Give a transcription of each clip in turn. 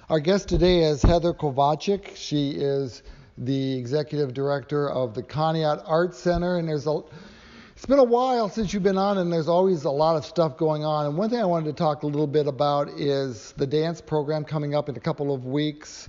Our guest today is Heather Kovacic. She is the executive director of the Conneaut Arts Center, and it's been a while since you've been on, and there's always a lot of stuff going on. And one thing I wanted to talk a little bit about is the dance program coming up in a couple of weeks.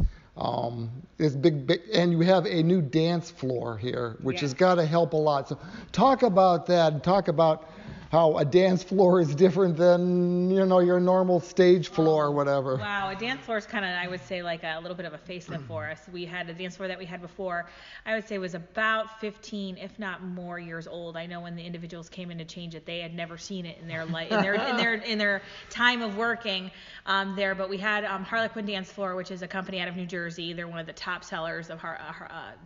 It's big, and you have a new dance floor here, which has got to help a lot. So talk about that, and talk about how a dance floor is different than, your normal stage floor or whatever. Wow, a dance floor is kind of, I would say, like a little bit of a facelift for us. We had a dance floor that we had before, I would say was about 15, if not more, years old. I know when the individuals came in to change it, they had never seen it in their life, in their time of working there. But we had Harlequin Dance Floor, which is a company out of New Jersey. They're one of the top sellers of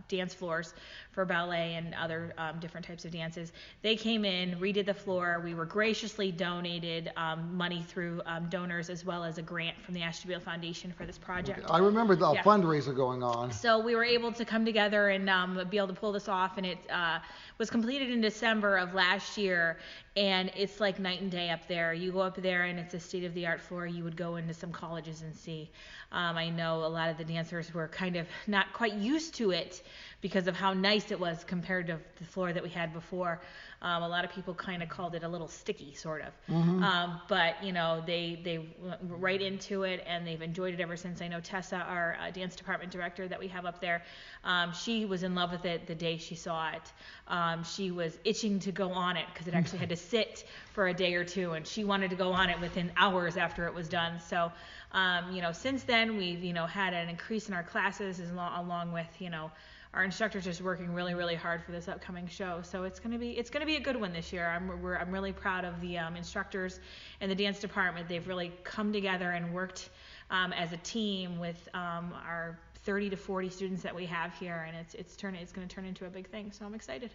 dance floors for ballet and other different types of dances. They came in, redid the floor. We were graciously donated money through donors, as well as a grant from the Ashtabula Foundation for this project. I remember the fundraiser going on. So we were able to come together and be able to pull this off, and it was completed in December of last year, and it's like night and day up there. You go up there and it's a state-of-the-art floor you would go into some colleges and see. I know a lot of the dancers were kind of not quite used to it because of how nice it was compared to the floor that we had before. A lot of people kind of called it a little sticky, sort of. But they went right into it, and they've enjoyed it ever since. I know Tessa, our dance department director that we have up there, she was in love with it the day she saw it. She was itching to go on it because it actually had to sit for a day or two, and she wanted to go on it within hours after it was done. So, since then we've had an increase in our classes along with our instructors just working really, really hard for this upcoming show. So it's gonna be a good one this year. I'm really proud of the instructors and the dance department. They've really come together and worked as a team with our 30 to 40 students that we have here, and it's going to turn into a big thing. So I'm excited.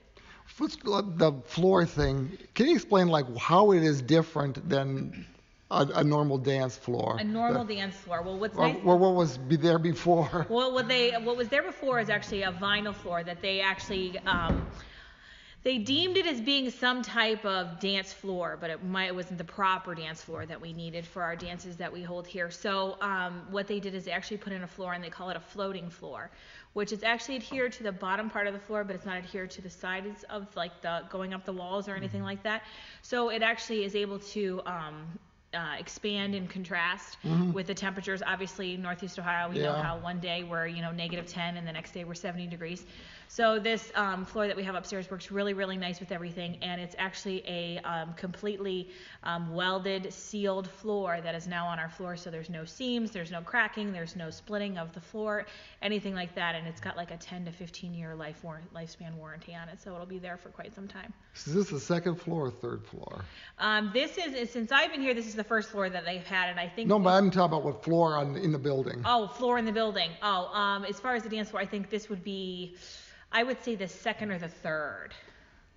The floor thing, can you explain how it is different than a normal dance floor? A normal dance floor. Well, what's nice? What was there before? Well, what was there before is actually a vinyl floor that they actually they deemed it as being some type of dance floor, but it wasn't the proper dance floor that we needed for our dances that we hold here. So what they did is they actually put in a floor, and they call it a floating floor, which is actually adhered to the bottom part of the floor, but it's not adhered to the sides of the going up the walls or anything like that. So it actually is able to expand and contrast with the temperatures. Obviously, Northeast Ohio, we know how one day we're -10 and the next day we're 70 degrees. So this floor that we have upstairs works really, really nice with everything, and it's actually a completely welded, sealed floor that is now on our floor. So there's no seams, there's no cracking, there's no splitting of the floor, anything like that, and it's got like a 10 to 15 year lifespan warranty on it, so it'll be there for quite some time. Is this the second floor or third floor? This is since I've been here, this is the first floor that they've had, and I think. No, but I'm talking about what floor in the building. Oh, floor in the building. Oh, as far as the dance floor, I think this would be, I would say the second or the third.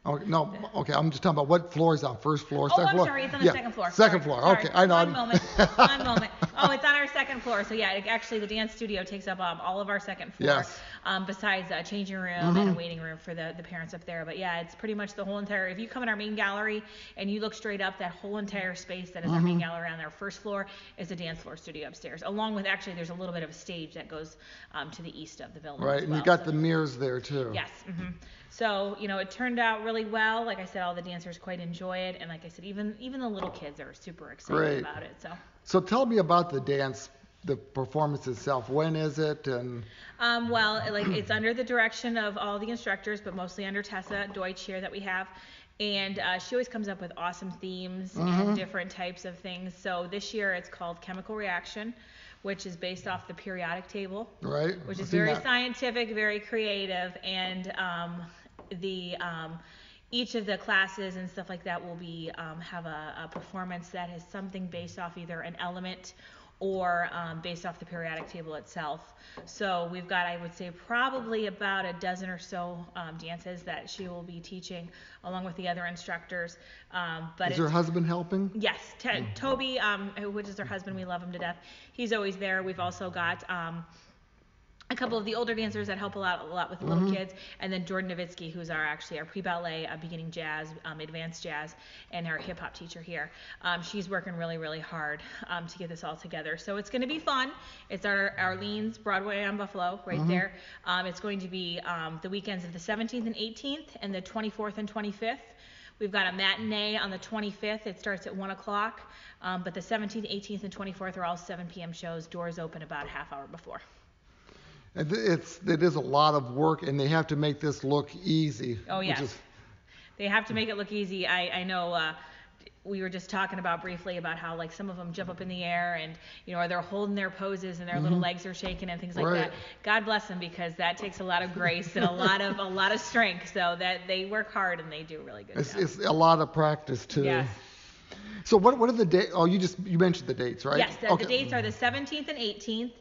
Oh, no, okay, I'm just talking about what floor is on, first floor, second floor? Oh, I'm sorry, it's on the second floor. Second floor, Sorry. okay, I know. One moment. Oh, it's on our second floor. So yeah, actually the dance studio takes up all of our second floor. Yes. Besides a changing room and a waiting room for the parents up there. But yeah, it's pretty much the whole entire, if you come in our main gallery and you look straight up, that whole entire space that is our main gallery on our first floor is a dance floor studio upstairs. Along with, actually, there's a little bit of a stage that goes to the east of the building. Right, as well. And you got the mirrors there too. Yes. So, it turned out really well. Like I said, all the dancers quite enjoy it. And like I said, even the little kids are super excited about it. So tell me about the performance itself. When is it? And well, it's under the direction of all the instructors, but mostly under Tessa Deutsch here that we have. And she always comes up with awesome themes and different types of things. So this year it's called Chemical Reaction, which is based off the periodic table. Right. Which is very scientific, very creative, and each of the classes and stuff like that will be have a performance that is something based off either an element or based off the periodic table itself. So we've got, I would say, probably about a dozen or so dances that she will be teaching along with the other instructors. But is her husband helping? Yes, Toby, which is her husband, we love him to death. He's always there. We've also got a couple of the older dancers that help a lot with the little kids, and then Jordan Nowitzki, who's our pre-ballet, beginning jazz, advanced jazz, and our hip hop teacher here. She's working really, really hard to get this all together. So it's going to be fun. It's our Arlene's Broadway on Buffalo right there. It's going to be the weekends of the 17th and 18th, and the 24th and 25th. We've got a matinee on the 25th. It starts at 1 o'clock, but the 17th, 18th, and 24th are all 7 p.m. shows. Doors open about a half hour before. It is a lot of work, and they have to make this look easy. Oh, yes. They have to make it look easy. I know we were just talking briefly about how like some of them jump up in the air and, or they're holding their poses and their little legs are shaking and things like that. God bless them, because that takes a lot of grace and a lot of strength. So that they work hard and they do a really good job. It's a lot of practice too. Yes. So what are the dates? Oh, you mentioned the dates, right? Yes, the dates are the 17th and 18th.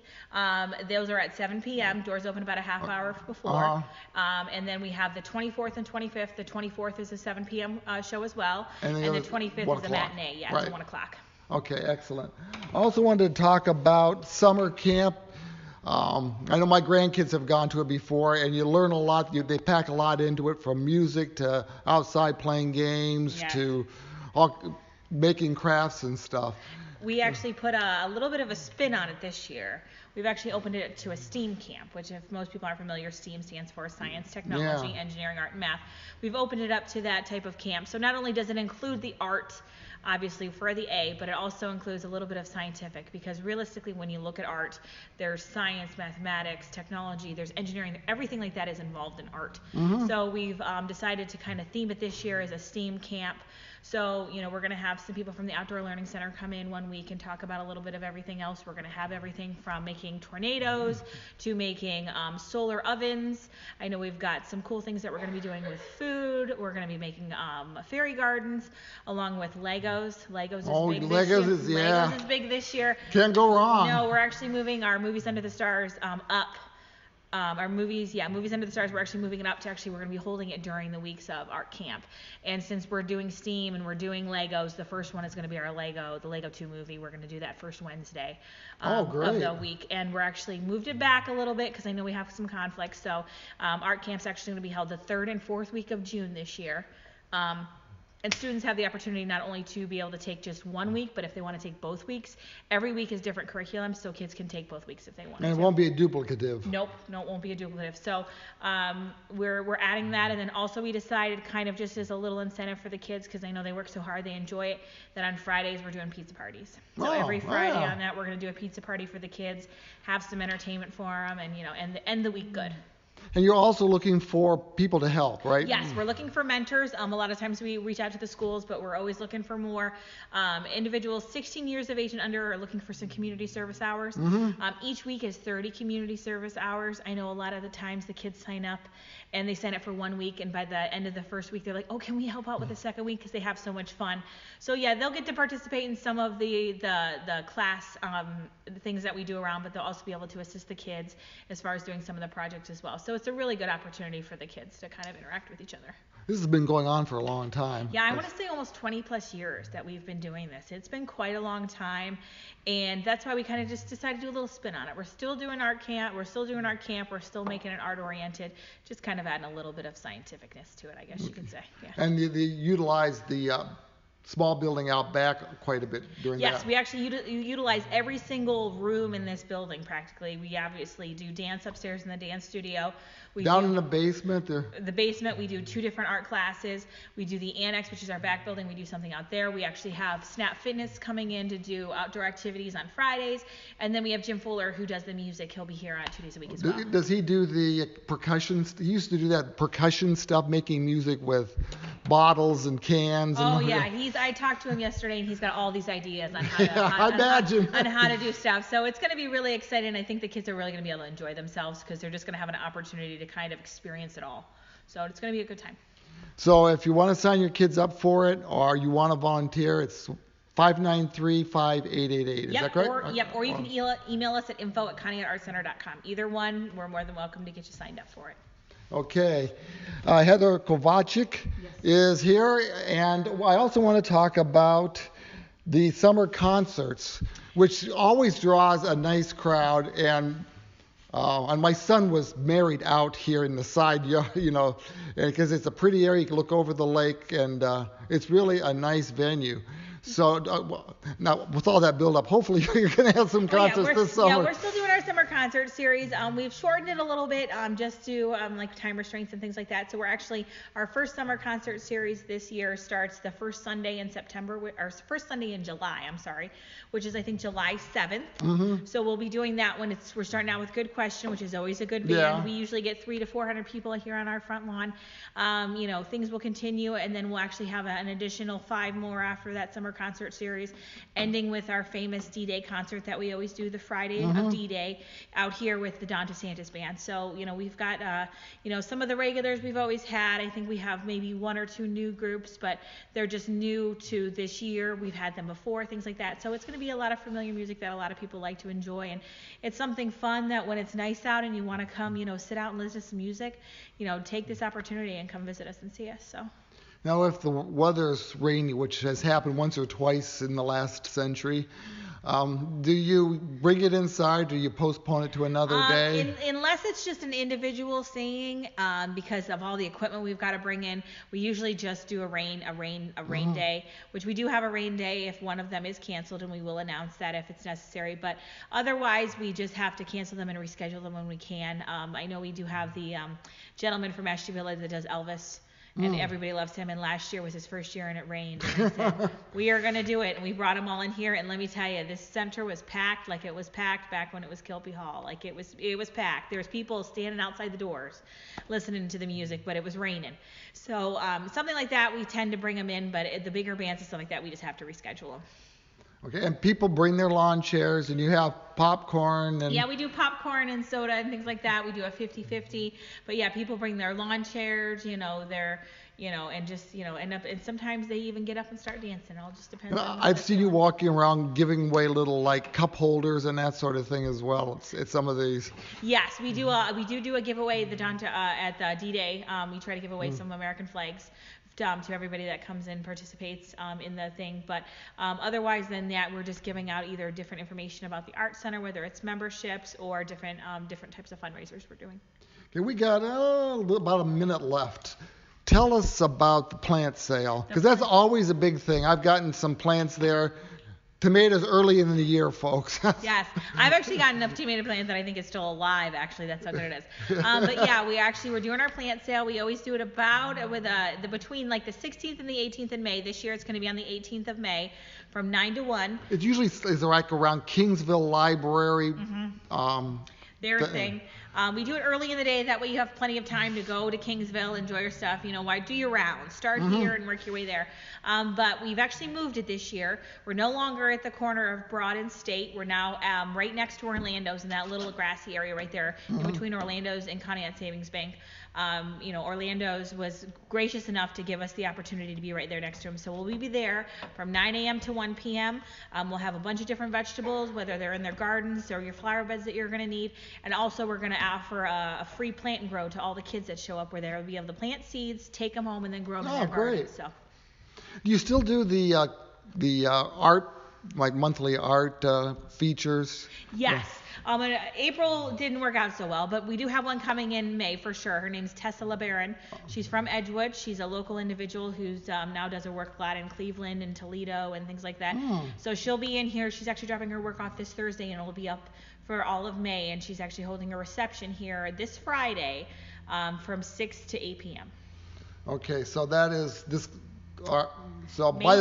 Those are at 7 p.m. Doors open about a half hour before. And then we have the 24th and 25th. The 24th is a 7 p.m. Show as well. And the 25th is a matinee. Yeah, it's at 1 o'clock. Okay, excellent. I also wanted to talk about summer camp. I know my grandkids have gone to it before, and you learn a lot. They pack a lot into it, from music to outside playing games to making crafts and stuff. We actually put a little bit of a spin on it this year. We've actually opened it to a STEAM camp, which if most people aren't familiar, STEAM stands for Science, Technology, Engineering, Art, and Math. We've opened it up to that type of camp. So not only does it include the art, obviously for the A, but it also includes a little bit of scientific, because realistically when you look at art, there's science, mathematics, technology, there's engineering, everything like that is involved in art. So we've decided to kind of theme it this year as a STEAM camp. So, we're going to have some people from the Outdoor Learning Center come in 1 week and talk about a little bit of everything else. We're going to have everything from making tornadoes to making solar ovens. I know we've got some cool things that we're going to be doing with food. We're going to be making fairy gardens, along with Legos. Legos is big this year. Legos is big this year. Can't go wrong. No, we're actually moving our Movies Under the Stars up. Our Movies Under the Stars, we're actually moving it up to we're going to be holding it during the weeks of art camp. And since we're doing STEAM and we're doing Legos, the first one is going to be the Lego 2 movie. We're going to do that first Wednesday of the week. And we're actually moved it back a little bit because I know we have some conflicts. So art camp's actually going to be held the 3rd and 4th week of June this year. And students have the opportunity not only to be able to take just 1 week, but if they want to take both weeks, every week is different curriculum, so kids can take both weeks if they want to. And it won't be a duplicative. Nope, no, it won't be a duplicative. So we're adding that, and then also we decided, kind of just as a little incentive for the kids, because I know they work so hard, they enjoy it, that on Fridays we're doing pizza parties. So every Friday on that, we're going to do a pizza party for the kids, have some entertainment for them, and end the week good. And you're also looking for people to help, right? Yes, we're looking for mentors. A lot of times we reach out to the schools, but we're always looking for more individuals 16 years of age and under are looking for some community service hours. Each week is 30 community service hours. I know a lot of the times the kids sign up and they sign up for 1 week, and by the end of the first week they're like, oh, can we help out with the second week, because they have so much fun. So yeah, they'll get to participate in some of the class things that we do around, but they'll also be able to assist the kids as far as doing some of the projects as well. So it's a really good opportunity for the kids to kind of interact with each other. This has been going on for a long time. Yeah, I want to say almost 20 plus years that we've been doing this. It's been quite a long time, and that's why we kind of just decided to do a little spin on it. We're still doing art camp, we're still making it art oriented, just kind of adding a little bit of scientificness to it, I guess you could say. Yeah. And they utilize the small building out back quite a bit during that. Yes, we actually utilize every single room in this building practically. We obviously do dance upstairs in the dance studio. Down in the basement there? The basement, we do 2 different art classes. We do the annex, which is our back building. We do something out there. We actually have Snap Fitness coming in to do outdoor activities on Fridays. And then we have Jim Fuller, who does the music. He'll be here on 2 days a week as well. Does he do the percussion? He used to do that percussion stuff, making music with bottles and cans. Oh, yeah. I talked to him yesterday, and he's got all these ideas on how to do stuff. So it's going to be really exciting. I think the kids are really going to be able to enjoy themselves, because they're just going to have an opportunity to kind of experience it all. So it's going to be a good time. So if you want to sign your kids up for it, or you want to volunteer, it's 593-5888. Is that correct? Or you can email us at info@ConneautArtsCenter.com. Either one, we're more than welcome to get you signed up for it. Okay. Heather Kovacic is here, and I also want to talk about the summer concerts, which always draws a nice crowd, and And my son was married out here in the side yard, because it's a pretty area. You can look over the lake, and it's really a nice venue. So now, with all that build-up, hopefully you're going to have some concerts this summer. Yeah, we're still doing our summer concert series. We've shortened it a little bit just to like time restraints and things like that. So our first summer concert series this year starts the first Sunday in September, or first Sunday in July, I'm sorry, which is I think July 7th. Mm-hmm. So we'll be doing that when we're starting out with Good Question, which is always a good band. Yeah. We usually get 300 to 400 people here on our front lawn. Things will continue, and then we'll actually have an additional 5 more after that summer concert series, ending with our famous D-Day concert that we always do the Friday of D-Day out here with the Don DeSantis band. So, we've got, some of the regulars we've always had. I think we have maybe 1 or 2 new groups, but they're just new to this year. We've had them before, things like that. So it's going to be a lot of familiar music that a lot of people like to enjoy. And it's something fun that when it's nice out and you want to come, sit out and listen to some music, take this opportunity and come visit us and see us. So. Now, if the weather's rainy, which has happened once or twice in the last century, do you bring it inside? Do you postpone it to another day? Unless it's just an individual singing, because of all the equipment we've got to bring in, we usually just do a rain day, which we do have a rain day if one of them is canceled, and we will announce that if it's necessary. But otherwise, we just have to cancel them and reschedule them when we can. I know we do have the gentleman from Ashtabula that does Elvis. And everybody loves him, and last year was his first year and it rained, and I said, we are going to do it, and we brought them all in here, and let me tell you, this center was packed like it was packed back when it was Kilby Hall. Like it was packed. There was people standing outside the doors listening to the music, but it was raining. So something like that, we tend to bring them in, but the bigger bands and stuff like that, we just have to reschedule them. Okay, and people bring their lawn chairs, and you have popcorn and... Yeah, we do popcorn and soda and things like that. We do a 50-50. But yeah, people bring their lawn chairs, and just, end up, and sometimes they even get up and start dancing. It all just depends on... I've seen you walking around giving away little, cup holders and that sort of thing as well. It's some of these... Yes, we do a giveaway at the D-Day. We try to give away some American flags to everybody that comes in, participates in the thing. But otherwise than that, we're just giving out either different information about the Art Center, whether it's memberships or different types of fundraisers we're doing. Okay, we got about a minute left. Tell us about the plant sale, because that's always a big thing. I've gotten some plants there. Tomatoes early in the year, folks. Yes, I've actually gotten enough tomato plants that I think it's still alive. Actually, that's how good it is. But yeah, we're doing our plant sale. We always do it between the 16th and the 18th of May. This year it's going to be on the 18th of May from 9 to 1. It usually is around Kingsville Library. Their thing. We do it early in the day. That way you have plenty of time to go to Kingsville, enjoy your stuff. Why do your rounds? Start here and work your way there. But we've actually moved it this year. We're no longer at the corner of Broad and State. We're now right next to Orlando's in that little grassy area right there in between Orlando's and Conneaut Savings Bank. Orlando's was gracious enough to give us the opportunity to be right there next to them. So we'll be there from 9 a.m. to 1 p.m. We'll have a bunch of different vegetables, whether they're in their gardens or your flower beds that you're going to need. And also we're going to offer a free plant and grow to all the kids that show up. Where they'll be able to plant seeds, take them home, and then grow them in their gardens. So. Do you still do the art, monthly art features? Yes. April didn't work out so well, but we do have one coming in May for sure. Her name's Tessa LeBaron. She's from Edgewood. She's a local individual who's now does her work a lot in Cleveland and Toledo and things like that. So she'll be in here. She's actually dropping her work off this Thursday, and it'll be up for all of May. And she's actually holding a reception here this Friday from 6 to 8 p.m. Okay, so that is this. So by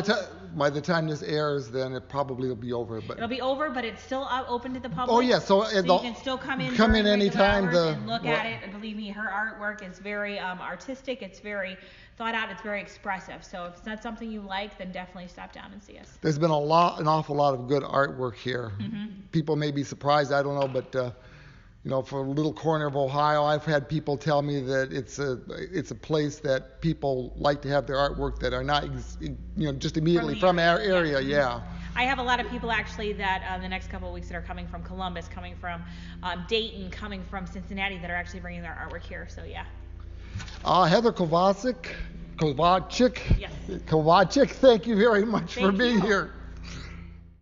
the time this airs, then it probably will be over. But it'll be over, but it's still open to the public. Oh yeah, so you can still come in anytime and look at it. And believe me, her artwork is very artistic. It's very thought out. It's very expressive. So if it's not something you like, then definitely stop down and see us. There's been an awful lot of good artwork here. People may be surprised. I don't know, but. For a little corner of Ohio, I've had people tell me that it's a place that people like to have their artwork that are not, just immediately from our area. Yeah. I have a lot of people actually that the next couple of weeks that are coming from Columbus, coming from Dayton, coming from Cincinnati that are actually bringing their artwork here. So yeah. Heather Kovacic. Yes. Kovacic, thank you very much for being here.